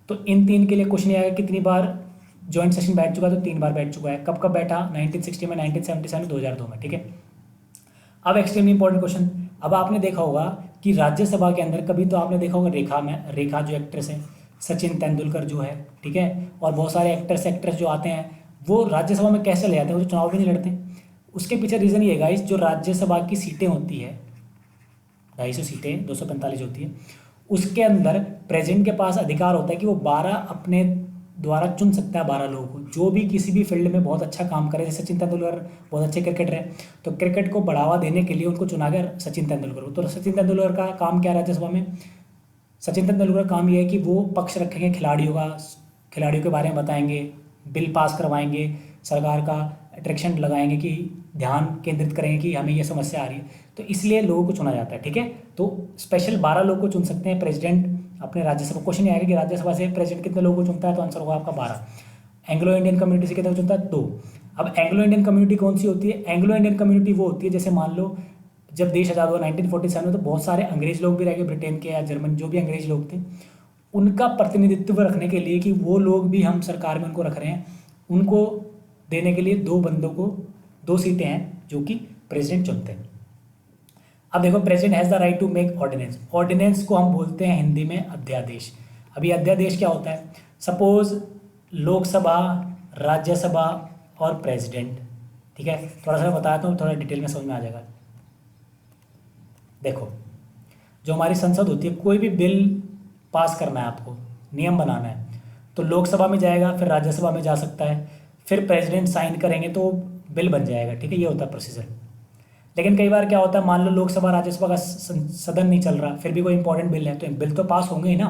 तो इन 3 के लिए क्वेश्चन आएगा कितनी बार जॉइंट सेशन बैठ चुका है, तो 3 बार बैठ चुका है। कब कब बैठा, 1960 में, 1977 2002 में, ठीक है। अब एक्सट्रीमली इंपॉर्टेंट क्वेश्चन, अब आपने देखा होगा कि राज्यसभा के अंदर कभी तो आपने देखा होगा रेखा जो एक्ट्रेस है, सचिन तेंदुलकर जो है, ठीक है, और बहुत सारे एक्ट्रेस जो आते हैं वो राज्यसभा में कैसे ले जाते हैं, वो तो चुनाव भी नहीं लड़ते। उसके पीछे रीज़न ये है गाइस, जो राज्यसभा की सीटें होती है 250 सीटें, 245 होती है, उसके अंदर प्रेसिडेंट के पास अधिकार होता है कि वो 12 अपने द्वारा चुन सकता है 12 लोगों को, जो भी किसी भी फील्ड में बहुत अच्छा काम करे। जैसे सचिन तेंदुलकर बहुत अच्छे क्रिकेटर हैं, तो क्रिकेट को बढ़ावा देने के लिए उनको चुना गया सचिन तेंदुलकर को। तो सचिन तेंदुलकर का काम क्या है राज्यसभा में? सचिन तेंदुलकर का काम ये है कि वो पक्ष रखेंगे खिलाड़ियों का, खिलाड़ियों के बारे में बताएंगे, बिल पास करवाएंगे, सरकार का अट्रैक्शन लगाएंगे कि ध्यान केंद्रित करेंगे कि हमें ये समस्या आ रही है। तो इसलिए लोगों को चुना जाता है, ठीक है। तो स्पेशल 12 लोग को चुन सकते हैं प्रेसिडेंट अपने राज्यसभा। क्वेश्चन ये आएगा कि राज्यसभा से प्रेसिडेंट कितने लोगों को चुनता है, तो आंसर होगा आपका 12। एंग्लो इंडियन कम्युनिटी से कितने को चुनता है? 2। अब एंग्लो इंडियन कम्युनिटी कौन सी होती है? एंग्लो इंडियन कम्युनिटी वो होती है, जैसे मान लो जब देश आज़ाद हुआ 1947 में, तो बहुत सारे अंग्रेज लोग भी रह गए, ब्रिटेन के या जर्मन जो भी अंग्रेज लोग थे, उनका प्रतिनिधित्व रखने के लिए कि वो लोग भी हम सरकार में उनको रख रहे हैं, उनको देने के लिए 2 बंदों को 2 सीटें हैं जो कि प्रेसिडेंट चुनते हैं। अब देखो, president has the right to make ordinance. Ordinance को हम बोलते हैं हिंदी में अध्यादेश। अभी अध्यादेश क्या होता है? सपोज लोकसभा, राज्यसभा और प्रेसिडेंट, ठीक है। थोड़ा सा बताता हूँ, थोड़ा डिटेल में समझ में आ जाएगा। देखो, जो हमारी संसद होती है, कोई भी बिल पास करना है आपको, नियम बनाना है, तो लोकसभा में जाएगा, फिर राज्यसभा में जा सकता है, फिर प्रेसिडेंट साइन करेंगे तो बिल बन जाएगा, ठीक है। ये होता है प्रोसीजर। लेकिन कई बार क्या होता है, मान लो लोकसभा राज्यसभा का सदन नहीं चल रहा, फिर भी कोई इंपॉर्टेंट बिल है, तो बिल तो पास होंगे ही ना।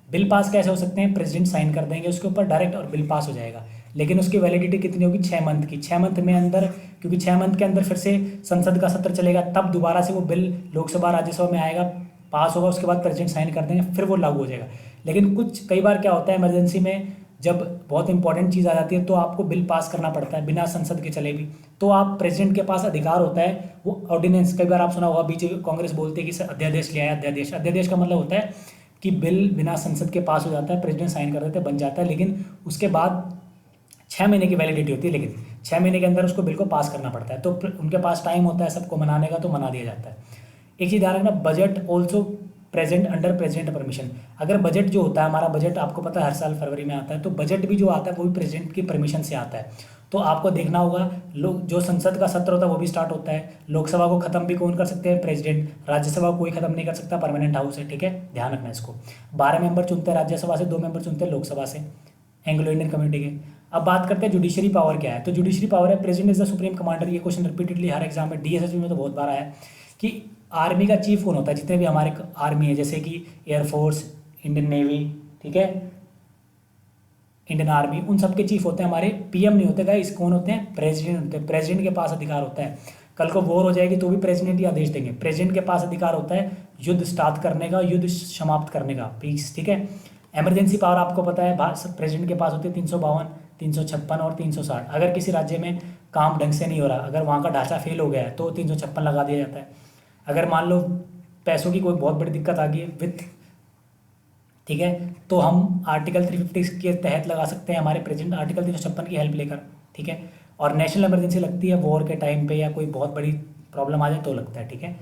बिल पास कैसे हो सकते हैं? प्रेसिडेंट साइन कर देंगे उसके ऊपर डायरेक्ट और बिल पास हो जाएगा। लेकिन उसकी वैलिडिटी कितनी होगी? 6 मंथ की। 6 मंथ में अंदर, क्योंकि 6 मंथ के अंदर फिर से संसद का सत्र चलेगा, तब दोबारा से वो बिल लोकसभा राज्यसभा में आएगा, पास होगा, उसके बाद प्रेसिडेंट साइन कर देंगे, फिर वो लागू हो जाएगा। लेकिन कुछ कई बार क्या होता है, इमरजेंसी में जब बहुत इंपॉर्टेंट चीज़ आ जाती है तो आपको बिल पास करना पड़ता है बिना संसद के चले भी, तो आप प्रेसिडेंट के पास अधिकार होता है वो ऑर्डिनेंस। कई बार आप सुना होगा, बीजेपी कांग्रेस बोलती है कि अध्यादेश ले आया। अध्यादेश, अध्यादेश का मतलब होता है कि बिल बिना संसद के पास हो जाता है, प्रेसिडेंट साइन कर देते हैं, बन जाता है, लेकिन उसके बाद 6 महीने की वैलिडिटी होती है। लेकिन 6 महीने के अंदर उसको बिल को पास करना पड़ता है, तो उनके पास टाइम होता है सबको मनाने का, तो मना दिया जाता है। एक चीज़ ध्यान रखना, budget also present under president permission. अगर बजट जो होता है हमारा, बजट आपको पता है हर साल फरवरी में आता है, तो बजट भी जो आता है वो भी प्रेसिडेंट की परमिशन से आता है। तो आपको देखना होगा, लोग जो संसद का सत्र होता है वो भी स्टार्ट होता है। लोकसभा को खत्म भी कौन कर सकते हैं? प्रेसिडेंट। राज्यसभा को कोई खत्म नहीं कर सकता, परमानेंट हाउस है, ठीक है, ध्यान रखना इसको। 12 मेंबर चुनते हैं राज्यसभा से, 2 मेंबर चुनते हैं लोकसभा से, एंग्लो इंडियन कम्युनिटी के। अब बात करते हैं जुडिशरी पावर क्या है। तो जुडिशरी पावर है, president is the supreme commander. ये क्वेश्चन रिपीटेडली हर एग्जाम में, डीएसएसबी में तो बहुत बार आया कि आर्मी का चीफ कौन होता है? जितने भी हमारे आर्मी है, जैसे कि एयरफोर्स, इंडियन नेवी, ठीक है, इंडियन आर्मी, उन सब के चीफ होते हैं हमारे, पीएम नहीं होते गाइस। कौन होते हैं? प्रेसिडेंट होते हैं। प्रेसिडेंट के पास अधिकार होता है, कल को वॉर हो जाएगी तो भी प्रेसिडेंट ही आदेश देंगे। प्रेसिडेंट के पास अधिकार होता है युद्ध स्टार्ट करने का, युद्ध समाप्त करने का, पीस, ठीक है। इमरजेंसी पावर आपको पता है प्रेसिडेंट के पास होती है 352, 356 और 360। अगर किसी राज्य में काम ढंग से नहीं हो रहा, अगर वहाँ का ढांचा फेल हो गया है, तो 356 लगा दिया जाता है। अगर मान लो पैसों की कोई बहुत बड़ी दिक्कत आ गई है वित्त, ठीक है, तो हम आर्टिकल 350 के तहत लगा सकते हैं हमारे प्रेसिडेंट, आर्टिकल 356 की हेल्प लेकर, ठीक है। और नेशनल इमरजेंसी लगती है वॉर के टाइम पे, या कोई बहुत बड़ी प्रॉब्लम आ जाए तो लगता है, ठीक है।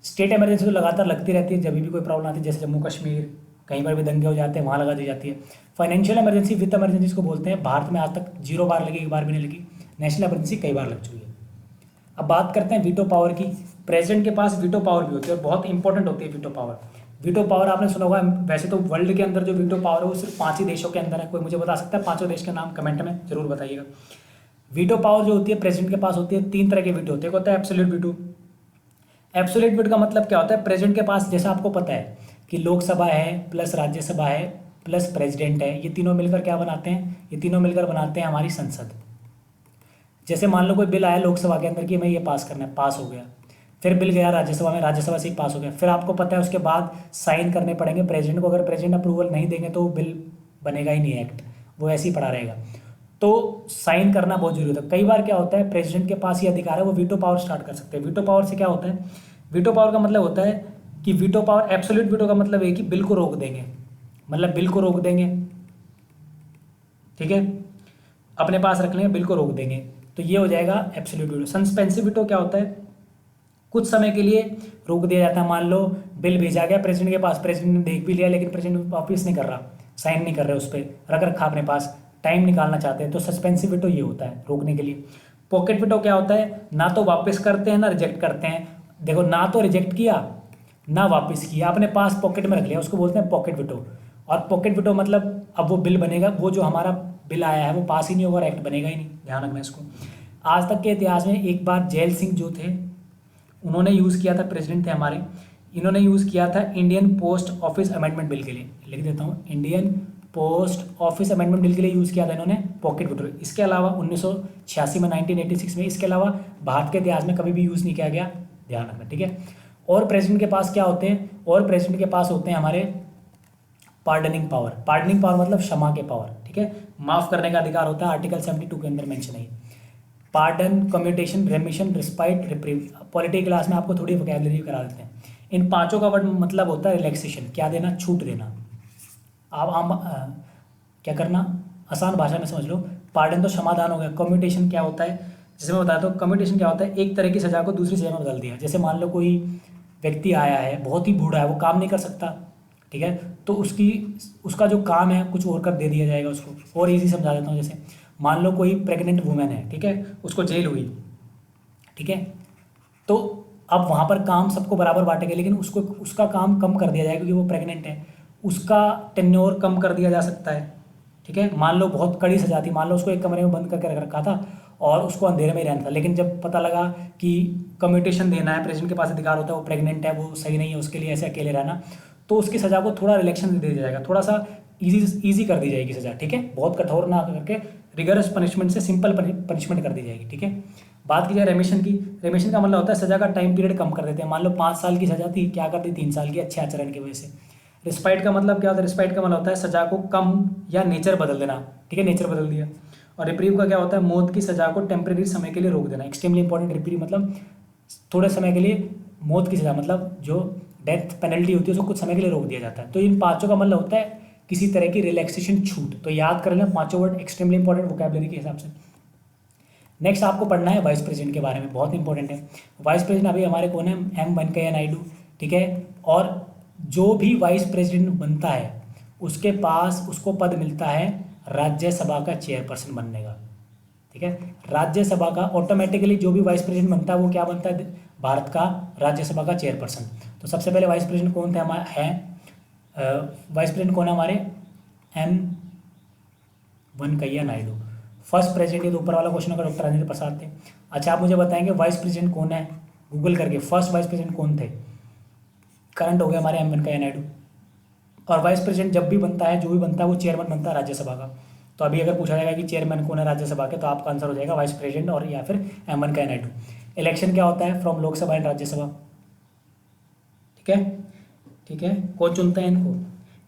स्टेट इमरजेंसी तो लगातार लगती रहती है, जब भी कोई प्रॉब्लम आती है, जैसे जम्मू कश्मीर, कहीं पर भी दंगे हो जाते हैं वहाँ लगा दी जाती है। फाइनेंशियल इमरजेंसी, वित्त इमरजेंसी इसको बोलते हैं। भारत में आज तक 0 बार लगी, 1 बार भी नहीं लगी। नेशनल इमरजेंसी कई बार लग चुकी है। अब बात करते हैं वीटो पावर की। प्रेसिडेंट के पास वीटो पावर भी होती है और बहुत इंपॉर्टेंट होती है वीटो पावर। वीटो पावर आपने सुना होगा, वैसे तो वर्ल्ड के अंदर जो वीटो पावर है वो सिर्फ 5 ही देशों के अंदर है। कोई मुझे बता सकता है 5 देश के नाम? कमेंट में जरूर बताइएगा। वीटो पावर जो होती है प्रेसिडेंट के पास होती है, 3 तरह के वीटो होते हैं। होता है एब्सोल्यूट वीटो। एब्सोल्यूट वीटो का मतलब क्या होता है? प्रेसिडेंट के पास, जैसा आपको पता है कि लोकसभा है प्लस राज्यसभा है प्लस प्रेसिडेंट है, ये तीनों मिलकर क्या बनाते हैं? ये तीनों मिलकर बनाते हैं हमारी संसद। जैसे मान लो कोई बिल आया लोकसभा के अंदर कि हमें ये पास करना है, पास हो गया, फिर बिल गया राज्यसभा में, राज्यसभा से ही पास हो गया, फिर आपको पता है उसके बाद साइन करने पड़ेंगे प्रेसिडेंट को। अगर प्रेसिडेंट अप्रूवल नहीं देंगे तो बिल बनेगा ही नहीं, एक्ट वो ऐसे ही पड़ा रहेगा। तो साइन करना बहुत जरूरी होता है। कई बार क्या होता है, प्रेसिडेंट के पास ही अधिकार है, वो वीटो पावर स्टार्ट कर सकते हैं। वीटो पावर से क्या होता है? वीटो पावर का मतलब होता है कि वीटो पावर, एब्सोल्यूट वीटो का मतलब है कि बिल को रोक देंगे, मतलब बिल को रोक देंगे, ठीक है, अपने पास रख लेंगे, बिल को रोक देंगे, तो ये हो जाएगा एब्सोल्यूट वीटो। सस्पेंसिव वीटो क्या होता है? कुछ समय के लिए रोक दिया जाता है। मान लो बिल भेजा गया प्रेसिडेंट के पास, प्रेसिडेंट ने देख भी लिया लेकिन प्रेसिडेंट वापस नहीं कर रहा, साइन नहीं कर रहे, उस पर रख रखा अपने पास, टाइम निकालना चाहते हैं, तो सस्पेंसिव वीटो ये होता है, रोकने के लिए। पॉकेट वीटो क्या होता है? ना तो वापस करते हैं ना रिजेक्ट करते हैं। देखो, ना तो रिजेक्ट किया ना वापस किया, अपने पास पॉकेट में रख लिया, उसको बोलते हैं पॉकेट विटो। और पॉकेट विटो मतलब अब वो बिल बनेगा, वो जो हमारा बिल आया है वो पास ही नहीं होगा, एक्ट बनेगा ही नहीं, ध्यान रखना इसको। आज तक के इतिहास में एक बार जैल सिंह जो थे उन्होंने यूज़ किया था, प्रेसिडेंट थे हमारे, इन्होंने यूज़ किया था Indian post office amendment bill के लिए, लिख देता हूँ, Indian post office amendment bill के लिए यूज़ किया था इन्होंने पॉकेट विड्रॉ। इसके अलावा 1986 में, 1986 में, इसके अलावा भारत के इतिहास में कभी भी यूज़ नहीं किया गया, ध्यान रखना, ठीक है। और प्रेसिडेंट के पास क्या होते हैं, और प्रेसिडेंट के पास होते हैं हमारे पार्डनिंग पावर। पार्डनिंग पावर मतलब क्षमा के पावर, ठीक है, माफ़ करने का अधिकार होता है, आर्टिकल 72 के अंदर मेंशन है। Pardon, commutation, रेमिशन, respite, reprieve. Polity class में आपको थोड़ी वोकैबुलरी करा देते हैं। इन पांचों का वर्ड मतलब होता है रिलैक्सेशन, क्या देना, छूट देना। आप आम क्या करना, आसान भाषा में समझ लो। पार्डन तो समाधान हो गया। कम्यूटेशन क्या होता है, जैसे मैं बताता हूँ, कम्यूटेशन क्या होता है, एक तरह की सज़ा को दूसरी सज़ा में बदल दिया। जैसे मान लो कोई व्यक्ति आया है, बहुत ही बूढ़ा है, वो काम नहीं कर सकता, ठीक है, तो उसका जो काम है कुछ और कर दे दिया जाएगा उसको। और इजी समझा देता हूँ, जैसे मान लो कोई प्रेग्नेंट वुमेन है, ठीक है, उसको जेल हुई, ठीक है, तो अब वहाँ पर काम सबको बराबर बांटेंगे, लेकिन उसको उसका काम कम कर दिया जाएगा क्योंकि वो प्रेग्नेंट है, उसका टेन्योर कम कर दिया जा सकता है, ठीक है। मान लो बहुत कड़ी सजा थी, मान लो उसको एक कमरे में बंद करके रख रखा था और उसको अंधेरे में ही रहना था, लेकिन जब पता लगा कि कम्यूटेशन देना है, प्रेसिडेंट के पास अधिकार होता है, वो प्रेग्नेंट है, वो सही नहीं है उसके लिए ऐसे अकेले रहना, तो उसकी सज़ा को थोड़ा रिलैक्शन दे दिया जाएगा, थोड़ा सा इजी कर दी जाएगी सज़ा, ठीक है, बहुत कठोर ना करके रिगरस पनिशमेंट से सिंपल पनिशमेंट कर दी जाएगी, ठीक है। बात की जाए रेमिशन की, रेमिशन का मतलब होता है सज़ा का टाइम पीरियड कम कर देते हैं। मान लो 5 साल की सज़ा थी, क्या कर दी, 3 साल की, अच्छे आचरण की वजह से। रिस्पाइट का मतलब क्या होता है, रिस्पाइट का मतलब होता है सज़ा को कम या नेचर बदल देना, ठीक है, नेचर बदल दिया। और रिप्रीव का क्या होता है, मौत की सज़ा को टेम्प्रेरी समय के लिए रोक देना, एक्सट्रीमली इंपॉर्टेंट। रिप्रीव मतलब थोड़े समय के लिए, मौत की सज़ा मतलब जो डेथ पेनल्टी होती है उसको कुछ समय के लिए रोक दिया जाता है। तो इन पांचों का मतलब होता है किसी तरह की रिलैक्सेशन, छूट। तो याद कर लें पांचों वर्ड, एक्सट्रीमली इंपॉर्टेंट वोकैबुलरी के हिसाब से। नेक्स्ट आपको पढ़ना है वाइस प्रेसिडेंट के बारे में, बहुत इंपॉर्टेंट है। वाइस प्रेसिडेंट अभी हमारे कौन है, एम वेंकैया नायडू, ठीक है। और जो भी वाइस प्रेसिडेंट बनता है उसके पास उसको पद मिलता है राज्यसभा का चेयरपर्सन बनने का, ठीक है। राज्यसभा का ऑटोमेटिकली जो भी वाइस प्रेसिडेंट बनता है वो क्या बनता है, भारत का राज्यसभा का चेयरपर्सन। तो सबसे पहले वाइस प्रेसिडेंट कौन थे हमारे वाइस प्रेसिडेंट कौन है हमारे, M Venkaiah Naidu. First president, ये तो ऊपर वाला क्वेश्चन का डॉक्टर राजेंद्र प्रसाद थे। अच्छा, आप मुझे बताएंगे वाइस प्रेसिडेंट कौन है, गूगल करके फर्स्ट वाइस प्रेसिडेंट कौन थे। करंट हो गया हमारे एम वेंकैया नायडू। और वाइस प्रेसिडेंट जब भी बनता है, जो भी बनता है, वो चेयरमैन बनता है राज्यसभा का। तो अभी अगर पूछा जाएगा कि चेयरमैन कौन है राज्यसभा के, तो आपका आंसर हो जाएगा वाइस प्रेसिडेंट और या फिर एम वेंकैया नायडू। इलेक्शन क्या होता है, फ्रॉम लोकसभा एंड राज्यसभा, ठीक है, ठीक है। कौन चुनते हैं इनको,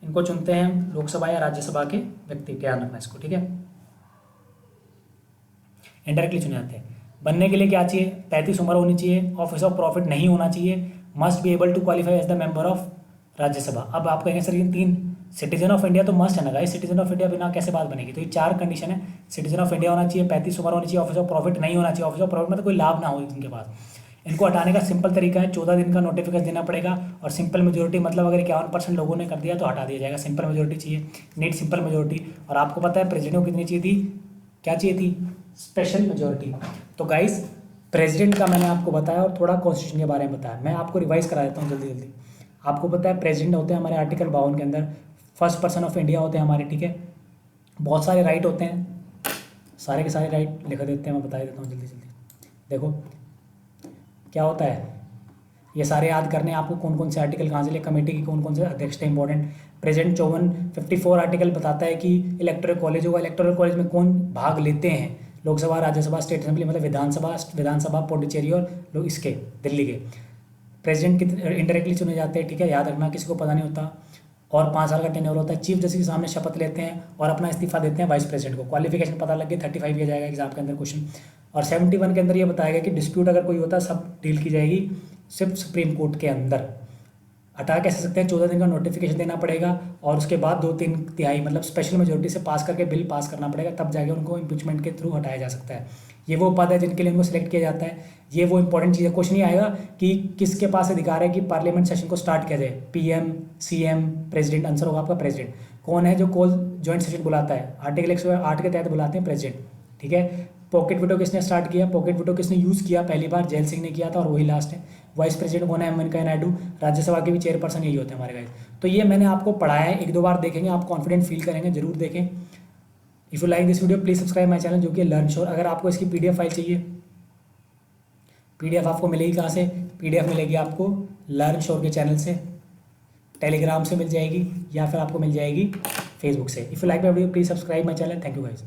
इनको चुनते हैं लोकसभा या राज्यसभा के व्यक्ति, ध्यान रखना इसको, ठीक है। इनडायरेक्टली चुने जाते हैं। बनने के लिए क्या चाहिए, 35 उम्र होनी चाहिए, ऑफिस ऑफ प्रॉफिट नहीं होना चाहिए, must be able to qualify as the member of Rajya Sabha. अब आप कहेंगे सर ये 3, सिटीजन ऑफ इंडिया तो मस्ट है ना गाइस, सिटीजन ऑफ इंडिया बिना कैसे बात बनेगी। तो ये 4 कंडीशन है, सिटीजन ऑफ इंडिया होना चाहिए, 35 उम्र होनी चाहिए, ऑफिस ऑफ प्रॉफिट नहीं होना चाहिए। ऑफिस ऑफ प्रॉफिट में तो कोई लाभ ना हो इनके पास। इनको हटाने का सिंपल तरीका है, 14 दिन का नोटिफिकेशन देना पड़ेगा। और सिंपल मेजोरिटी मतलब अगर 51% लोगों ने कर दिया तो हटा दिया जाएगा। सिंपल मेजोरिटी चाहिए, नीट सिंपल मेजोरिटी। और आपको पता है प्रेसिडेंट को कितनी चाहिए थी, क्या चाहिए थी, स्पेशल मेजोरिटी। तो गाइस प्रेसिडेंट का मैंने आपको बताया और थोड़ा कॉन्स्टिट्यूशन के बारे में बताया। मैं आपको रिवाइज करा देता हूँ जल्दी जल्दी। आपको पता है प्रेसिडेंट होते हैं हमारे आर्टिकल 52 के अंदर, फर्स्ट पर्सन ऑफ इंडिया होते हैं हमारे, ठीक है। बहुत सारे राइट होते हैं, सारे के सारे राइट लिख देते हैं, मैं बता देता हूँ जल्दी जल्दी। देखो क्या होता है, ये सारे याद करने हैं आपको, कौन कौन से आर्टिकल कहाँ से लिए, कमेटी की कौन कौन से अध्यक्ष थे इंपॉर्टेंट। प्रेजेंट 54 आर्टिकल बताता है कि इलेक्टोरल कॉलेज होगा, इलेक्टोरल कॉलेज में कौन भाग लेते हैं, लोकसभा, राज्यसभा, स्टेट असेंबली मतलब विधानसभा पौंडीचेरी और लोग इसके दिल्ली के। प्रेसिडेंट कितने इंडायरेक्टली चुने जाते हैं, ठीक है, याद रखना, किसी को पता नहीं होता। और 5 साल का टेन्योर होता है। चीफ जस्टिस के सामने शपथ लेते हैं और अपना इस्तीफा देते हैं वाइस प्रेसिडेंट को। क्वालिफिकेशन पता लग गई, 35 किया जाएगा एग्जाम के अंदर क्वेश्चन। और 71 के अंदर ये बताया गया कि डिस्प्यूट अगर कोई होता है सब डील की जाएगी सिर्फ सुप्रीम कोर्ट के अंदर। हटा कैसे सकते हैं, 14 दिन का नोटिफिकेशन देना पड़ेगा और उसके बाद 2/3 मतलब स्पेशल मेजोरिटी से पास करके बिल पास करना पड़ेगा, तब जाके उनको इम्पीचमेंट के थ्रू हटाया जा सकता है। ये वो पद है जिनके लिए उनको सिलेक्ट किया जाता है। ये वो इंपॉर्टेंट चीज़ है, क्वेश्चन नहीं आएगा कि किसके पास अधिकार है कि पार्लियामेंट सेशन को स्टार्ट किया जाए, पीएम, सीएम, प्रेसिडेंट। आंसर होगा आपका प्रेसिडेंट। कौन है जो कॉल ज्वाइंट सेशन बुलाता है, आर्टिकल 108 के तहत बुलाते हैं प्रेसिडेंट, ठीक है। पॉकेट विडो किसने स्टार्ट किया, पॉकेट विडो किसने यूज़ किया पहली बार, जैल सिंह ने किया था और वही लास्ट है। वाइस प्रेसिडेंट कौन है, एम वेंकैया नायडू, राज्यसभा के भी चेयरपर्सन यही होते हैं हमारे गाइस। तो ये मैंने आपको पढ़ाया है, एक दो बार देखेंगे आप कॉन्फिडेंट फील करेंगे, जरूर देखें। If you like this video please subscribe my channel जो कि लर्न श्योर। अगर आपको इसकी PDF फाइल चाहिए, PDF आपको मिलेगी कहाँ से, PDF मिलेगी आपको लर्न श्योर के चैनल से, टेलीग्राम से मिल जाएगी या फिर आपको मिल जाएगी फेसबुक से। If you like my video please subscribe my channel. Thank you guys.